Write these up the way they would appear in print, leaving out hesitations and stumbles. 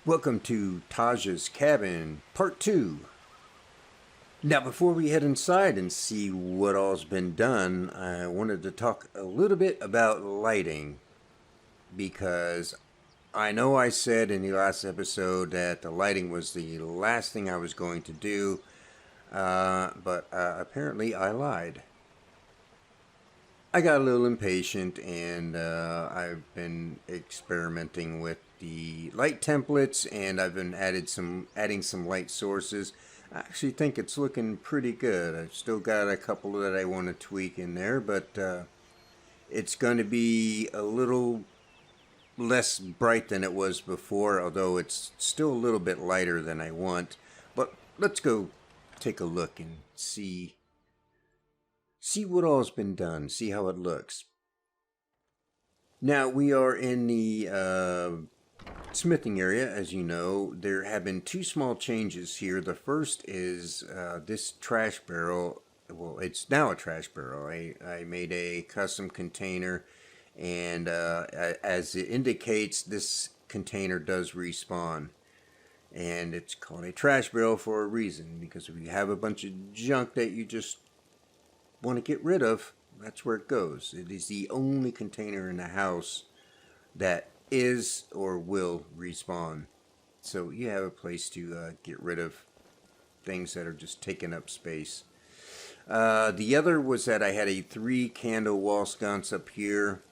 Welcome to Taja's Cabin, Part 2. Now, before we head inside and see what all's been done, I wanted to talk a little bit about lighting. Because I know I said in the last episode that the lighting was the last thing I was going to do, but apparently I lied. I got a little impatient and I've been experimenting with the light templates, and I've been adding some light sources. I actually think it's looking pretty good. I've still got a couple that I want to tweak in there, but it's going to be a little less bright than it was before, although it's still a little bit lighter than I want. But let's go take a look and see what all's been done, see how it looks. Now, we are in the smithing area. As you know, there have been two small changes here. The first is this trash barrel. Well, it's now a trash barrel. I made a custom container, and as it indicates, this container does respawn. And it's called a trash barrel for a reason, because if you have a bunch of junk that you just want to get rid of, that's where it goes. It is the only container in the house that is or will respawn. So you have a place to get rid of things that are just taking up space. The other was that I had a 3 candle wall sconce up here,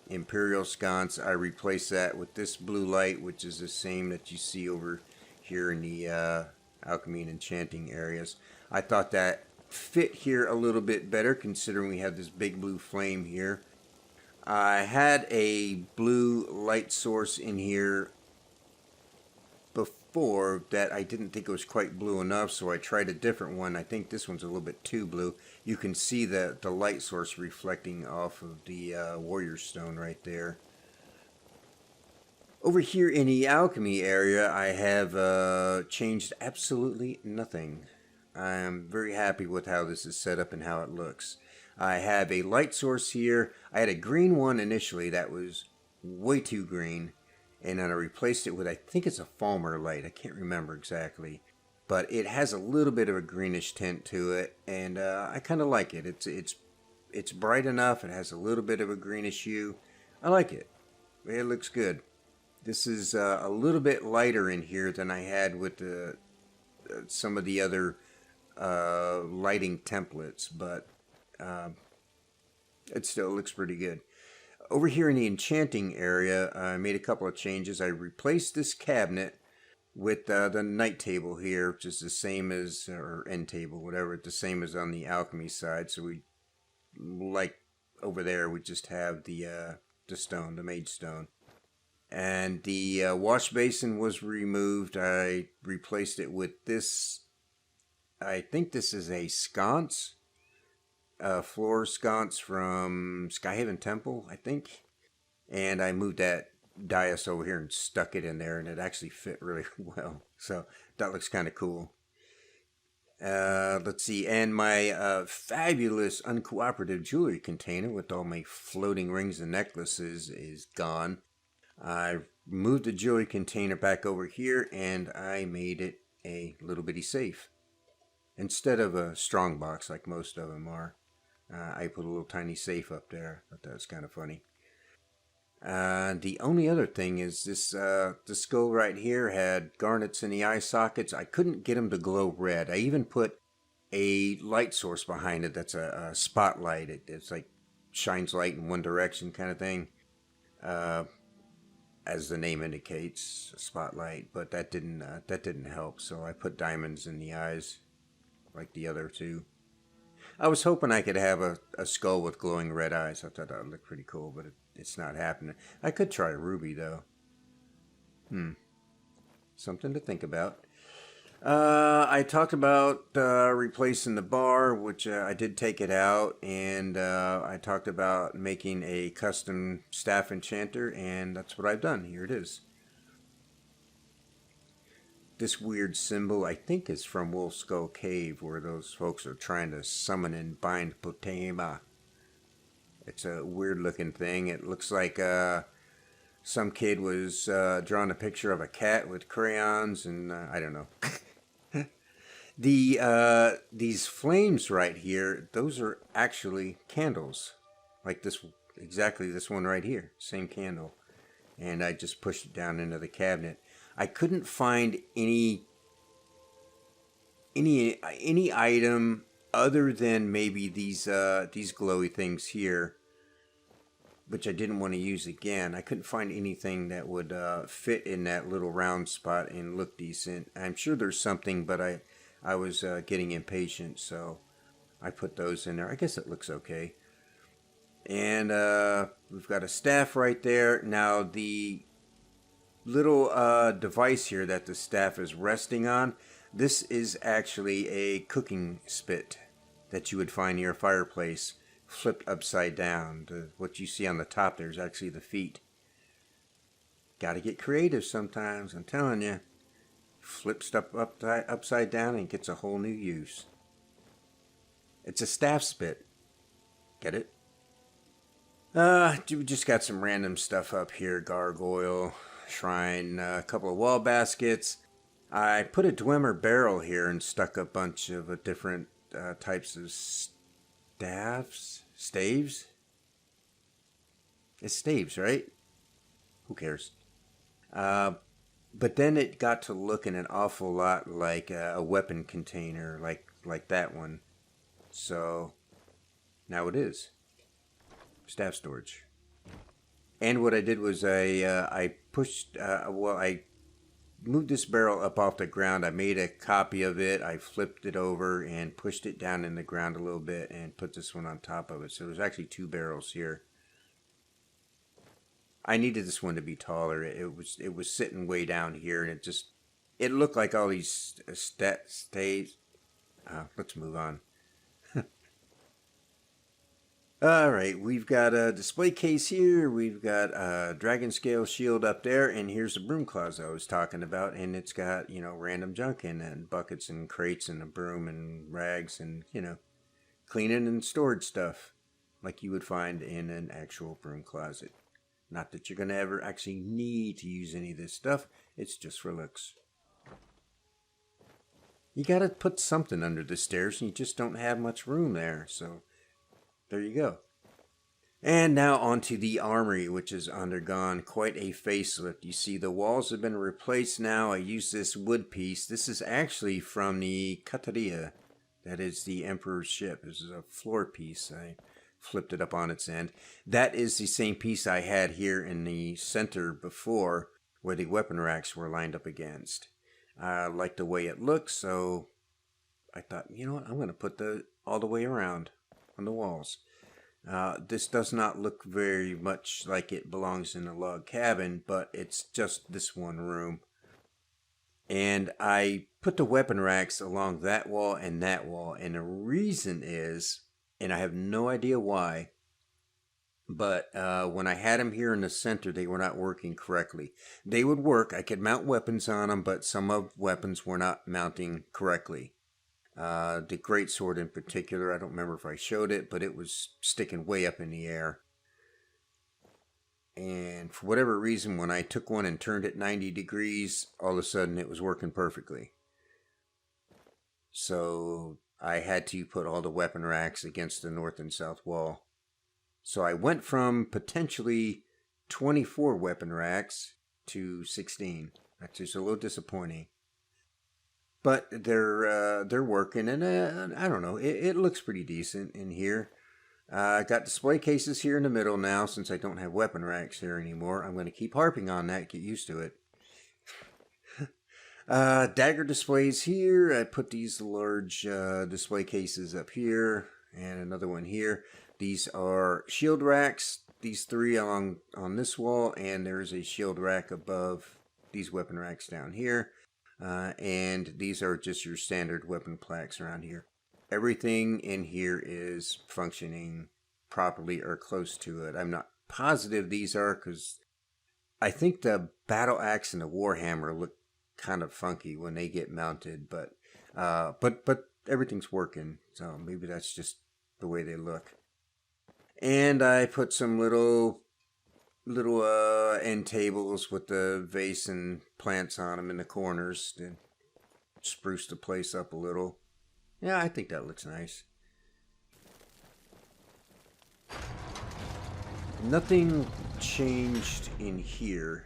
Imperial sconce. I replaced that with this blue light, which is the same that you see over here in the alchemy and enchanting areas. I thought that fit here a little bit better, considering we have this big blue flame here. I had a blue light source in here before that I didn't think it was quite blue enough, so I tried a different one. I think this one's a little bit too blue. You can see the light source reflecting off of the warrior stone right there. Over here in the alchemy area, I have changed absolutely nothing. I am very happy with how this is set up and how it looks. I have a light source here. I had a green one initially that was way too green, and then I replaced it with, I think it's a Falmer light. I can't remember exactly, but it has a little bit of a greenish tint to it, and I kind of like it. It's bright enough. It has a little bit of a greenish hue. I like it. It looks good. This is a little bit lighter in here than I had with some of the other lighting templates, but it still looks pretty good. Over here in the enchanting area, I made a couple of changes. I replaced this cabinet with the night table here, which is the same as, or end table, whatever, the same as on the alchemy side. So we, like over there, we just have the stone, the mage stone. And the wash basin was removed. I replaced it with this. I think this is a sconce, a floor sconce from Skyrim Temple, I think. And I moved that dais over here and stuck it in there, and it actually fit really well. So that looks kind of cool. Let's see, and my fabulous uncooperative jewelry container with all my floating rings and necklaces is gone. I moved the jewelry container back over here, and I made it a little bitty safe. Instead of a strong box like most of them are, I put a little tiny safe up there. I thought that was kind of funny. The only other thing is this skull right here had garnets in the eye sockets. I couldn't get them to glow red. I even put a light source behind it that's a spotlight. It's like shines light in one direction kind of thing. As the name indicates, a spotlight. But that didn't help, so I put diamonds in the eyes, like the other two. I was hoping I could have a skull with glowing red eyes. I thought that would look pretty cool, but it's not happening. I could try ruby, though. Something to think about. I talked about replacing the bar, which I did take it out, and I talked about making a custom staff enchanter, and that's what I've done. Here it is. This weird symbol, I think, is from Wolf Skull Cave, where those folks are trying to summon and bind Potema. It's a weird looking thing. It looks like some kid was drawing a picture of a cat with crayons, and I don't know. These flames right here, those are actually candles, like this, exactly this one right here, same candle. And I just pushed it down into the cabinet. I couldn't find any item other than maybe these glowy things here, which I didn't want to use again. I couldn't find anything that would fit in that little round spot and look decent. I'm sure there's something, but I was getting impatient, so I put those in there. I guess it looks okay. And we've got a staff right there. Now the little device here that the staff is resting on, this is actually a cooking spit that you would find near a fireplace, flipped upside down. What you see on the top there is actually the feet. Got to get creative sometimes, I'm telling you. Flips stuff upside down and gets a whole new use. It's a staff spit. Get it? We just got some random stuff up here. Gargoyle, shrine, a couple of wall baskets. I put a Dwemer barrel here and stuck a bunch of different types of staves? It's staves, right? Who cares? But then it got to looking an awful lot like a weapon container, like that one. So now it is staff storage. And what I did was I moved this barrel up off the ground. I made a copy of it. I flipped it over and pushed it down in the ground a little bit and put this one on top of it. So there's actually two barrels here. I needed this one to be taller. It was sitting way down here, and it looked like all these stays. Let's move on. All right, we've got a display case here. We've got a dragon scale shield up there, and here's the broom closet I was talking about, and it's got, random junk in it, and buckets and crates and a broom and rags and, cleaning and storage stuff like you would find in an actual broom closet. Not that you're going to ever actually need to use any of this stuff. It's just for looks. You got to put something under the stairs, and you just don't have much room there, so there you go. And now onto the armory, which has undergone quite a facelift. You see the walls have been replaced now. I use this wood piece. This is actually from the Taja. That is the Emperor's ship. This is a floor piece. I flipped it up on its end. That is the same piece I had here in the center before, where the weapon racks were lined up against. I like the way it looks, so I thought, you know what, I'm going to put all the way around on the walls. This does not look very much like it belongs in a log cabin, but it's just this one room. And I put the weapon racks along that wall, and the reason is, and I have no idea why, but when I had them here in the center, they were not working correctly. They would work. I could mount weapons on them, but some of weapons were not mounting correctly. The greatsword in particular, I don't remember if I showed it, but it was sticking way up in the air. And for whatever reason, when I took one and turned it 90 degrees, all of a sudden it was working perfectly. So I had to put all the weapon racks against the north and south wall. So I went from potentially 24 weapon racks to 16. That's just a little disappointing. But they're working, and I don't know. It looks pretty decent in here. I got display cases here in the middle now, since I don't have weapon racks here anymore. I'm going to keep harping on that, get used to it. Dagger displays here. I put these large display cases up here, and another one here. These are shield racks. These three on this wall, and there's a shield rack above these weapon racks down here. And these are just your standard weapon plaques around here. Everything in here is functioning properly or close to it. I'm not positive these are, because I think the battle axe and the warhammer look kind of funky when they get mounted, but everything's working, so maybe that's just the way they look. And I put some little little end tables with the vase and plants on them in the corners to spruce the place up a little. Yeah, I think that looks nice. Nothing changed in here.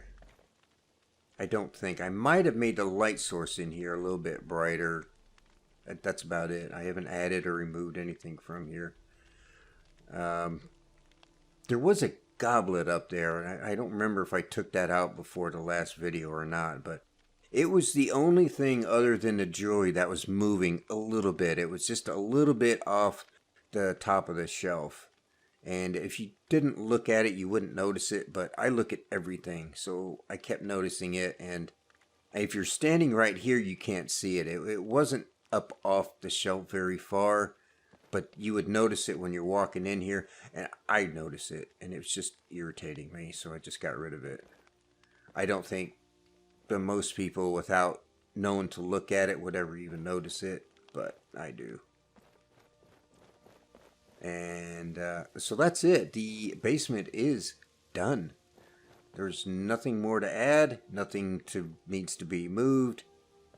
I don't think. I might have made the light source in here a little bit brighter. That's about it. I haven't added or removed anything from here. There was a goblet up there, and I don't remember if I took that out before the last video or not, but it was the only thing other than the jewelry that was moving a little bit. It was just a little bit off the top of the shelf. And if you didn't look at it, you wouldn't notice it, but I look at everything, so I kept noticing it. And if you're standing right here, you can't see it. It wasn't up off the shelf very far, but you would notice it when you're walking in here, and I notice it, and it was just irritating me, so I just got rid of it. I don't think that most people, without knowing to look at it, would ever even notice it, but I do. And so that's it. The basement is done. There's nothing more to add. Nothing needs to be moved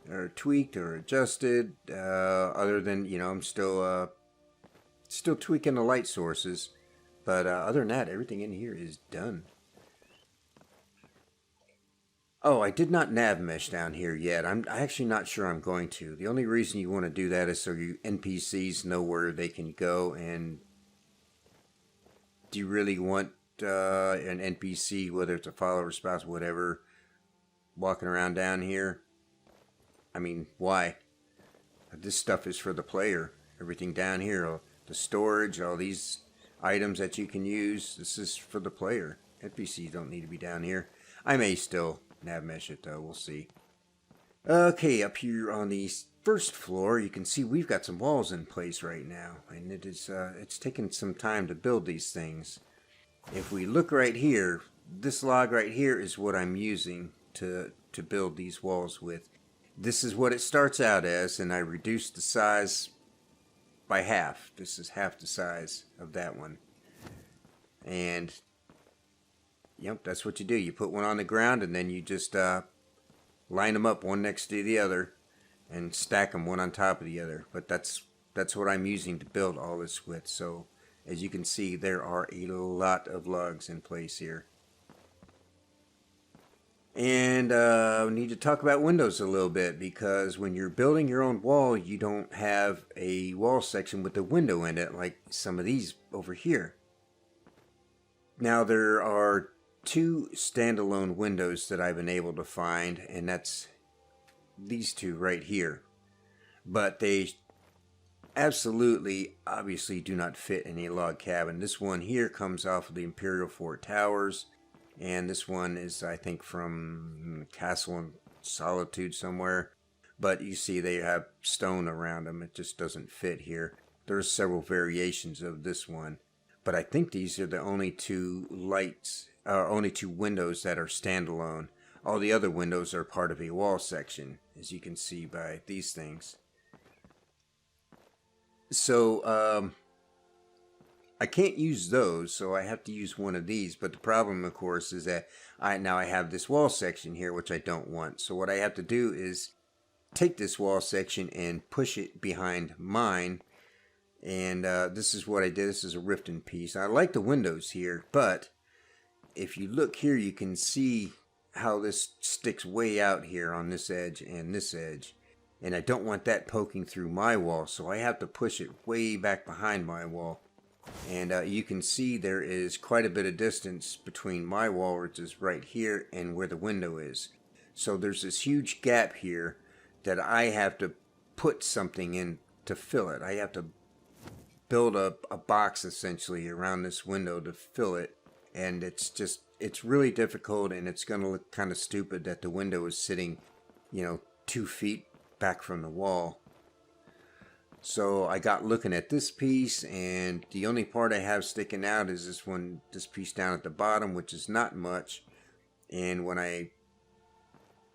or tweaked or adjusted. Other than, I'm still tweaking the light sources. But other than that, everything in here is done. Oh, I did not nav mesh down here yet. I'm actually not sure I'm going to. The only reason you want to do that is so your NPCs know where they can go. And do you really want an NPC, whether it's a follower, spouse, whatever, walking around down here? I mean, why? This stuff is for the player. Everything down here, the storage, all these items that you can use, this is for the player. NPCs don't need to be down here. I may still nav mesh it though, we'll see. Okay, up here on the first floor, you can see we've got some walls in place right now, and it's taken some time to build these things. If we look right here, this log right here is what I'm using to build these walls with. This is what it starts out as, and I reduced the size by half. This is half the size of that one. And yep, that's what you do. You put one on the ground, and then you just line them up one next to the other and stack them one on top of the other. But that's what I'm using to build all this with. So as you can see, there are a lot of logs in place here. And we need to talk about windows a little bit, because when you're building your own wall, you don't have a wall section with a window in it like some of these over here. Now there are 2 standalone windows that I've been able to find, and that's these 2 right here. But they absolutely, obviously do not fit in a log cabin. This one here comes off of the Imperial Fort Towers, and this one is, I think, from Castle in Solitude somewhere. But you see they have stone around them. It just doesn't fit here. There's several variations of this one, but I think these are the only 2 only 2 windows that are standalone. All the other windows are part of a wall section, as you can see by these things. So I can't use those, so I have to use one of these. But the problem, of course, is that now I have this wall section here, which I don't want. So what I have to do is take this wall section and push it behind mine. And this is what I did. This is a Riften piece. I like the windows here, but if you look here, you can see how this sticks way out here on this edge and this edge. And I don't want that poking through my wall, so I have to push it way back behind my wall. And you can see there is quite a bit of distance between my wall, which is right here, and where the window is. So there's this huge gap here that I have to put something in to fill it. I have to build a box essentially around this window to fill it. And it's really difficult, and it's going to look kind of stupid that the window is sitting, 2 feet back from the wall. So I got looking at this piece, and the only part I have sticking out is this piece down at the bottom, which is not much. And when I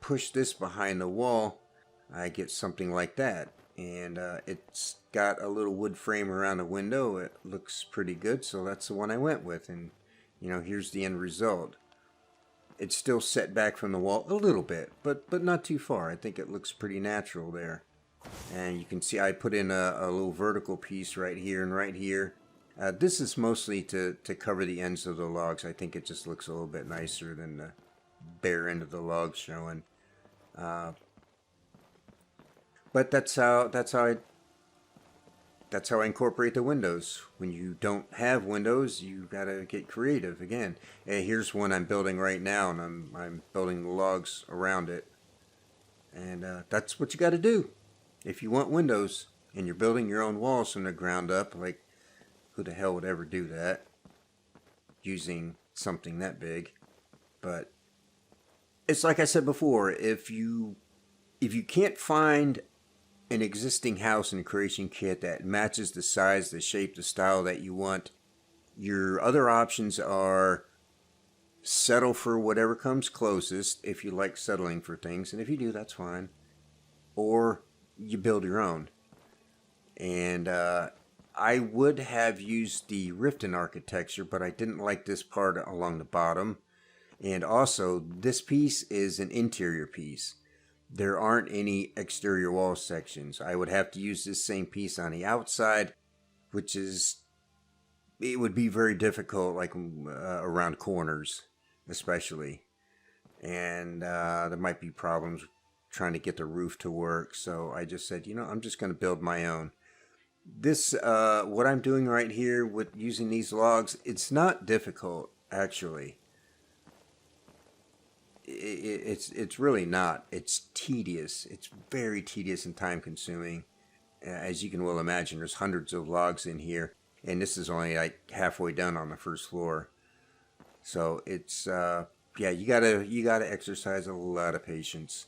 push this behind the wall, I get something like that. And it's got a little wood frame around the window. It looks pretty good, so that's the one I went with. And here's the end result. It's still set back from the wall a little bit, but not too far. I think it looks pretty natural there. And you can see I put in a little vertical piece right here and right here. This is mostly to cover the ends of the logs. I think it just looks a little bit nicer than the bare end of the logs showing. But that's how I incorporate the windows. When you don't have windows, you gotta get creative again. And here's one I'm building right now, and I'm building the logs around it. And that's what you gotta do if you want windows and you're building your own walls from the ground up. Like, who the hell would ever do that using something that big? But it's like I said before, if you can't find an existing house in a creation kit that matches the size, the shape, the style that you want, your other options are settle for whatever comes closest if you like settling for things, and if you do, that's fine, or you build your own. And I would have used the Riften architecture, but I didn't like this part along the bottom. And also, this piece is an interior piece. There aren't any exterior wall sections. I would have to use this same piece on the outside, which is, it would be very difficult, like around corners, especially. And there might be problems trying to get the roof to work. So I just said, I'm just going to build my own. This, what I'm doing right here with using these logs, it's not difficult, actually. It's really not. It's tedious. It's very tedious and time consuming. As you can well imagine, there's hundreds of logs in here, and this is only like halfway done on the first floor. So it's yeah, you gotta exercise a lot of patience.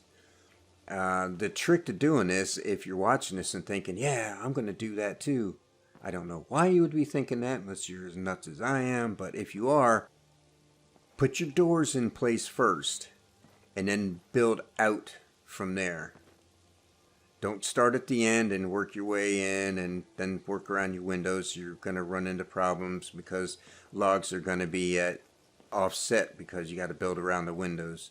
The trick to doing this, if you're watching this and thinking, yeah, I'm gonna do that too. I don't know why you would be thinking that unless you're as nuts as I am, but if you are, put your doors in place first and then build out from there. Don't start at the end and work your way in and then work around your windows. You're going to run into problems because logs are going to be at offset because you got to build around the windows.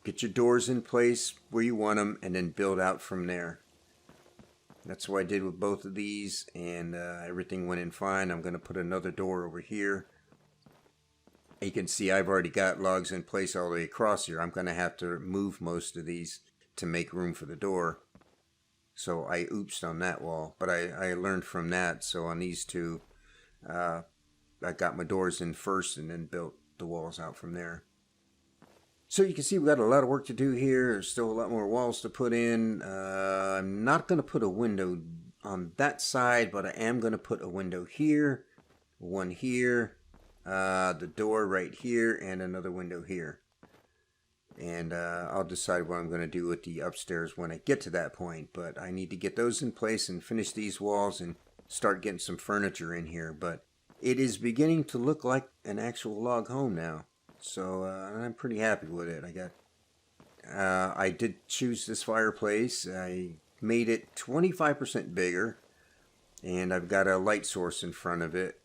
Get your doors in place where you want them, and then build out from there. That's what I did with both of these, and everything went in fine. I'm going to put another door over here. You can see I've already got logs in place all the way across here. I'm going to have to move most of these to make room for the door. So I oopsed on that wall, but I learned from that. So on these two, I got my doors in first and then built the walls out from there. So you can see we've got a lot of work to do here. There's still a lot more walls to put in. I'm not going to put a window on that side, but I am going to put a window here, one here, the door right here, and another window here. And I'll decide what I'm going to do with the upstairs when I get to that point. But I need to get those in place and finish these walls and start getting some furniture in here. But it is beginning to look like an actual log home now. So I'm pretty happy with it. I did choose this fireplace. I made it 25% bigger, and I've got a light source in front of it.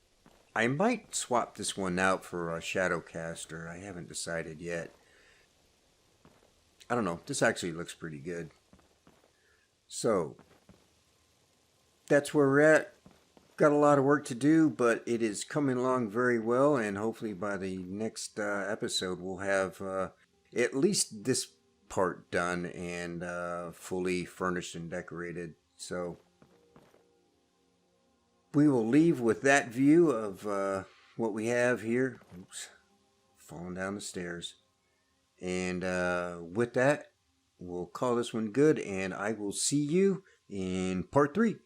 I might swap this one out for a shadow caster. I haven't decided yet. I don't know. This actually looks pretty good. So that's where we're at. Got a lot of work to do, but it is coming along very well, and hopefully by the next episode we'll have at least this part done and fully furnished and decorated. So we will leave with that view of what we have here. Oops, falling down the stairs. And with that, we'll call this one good, and I will see you in part 3.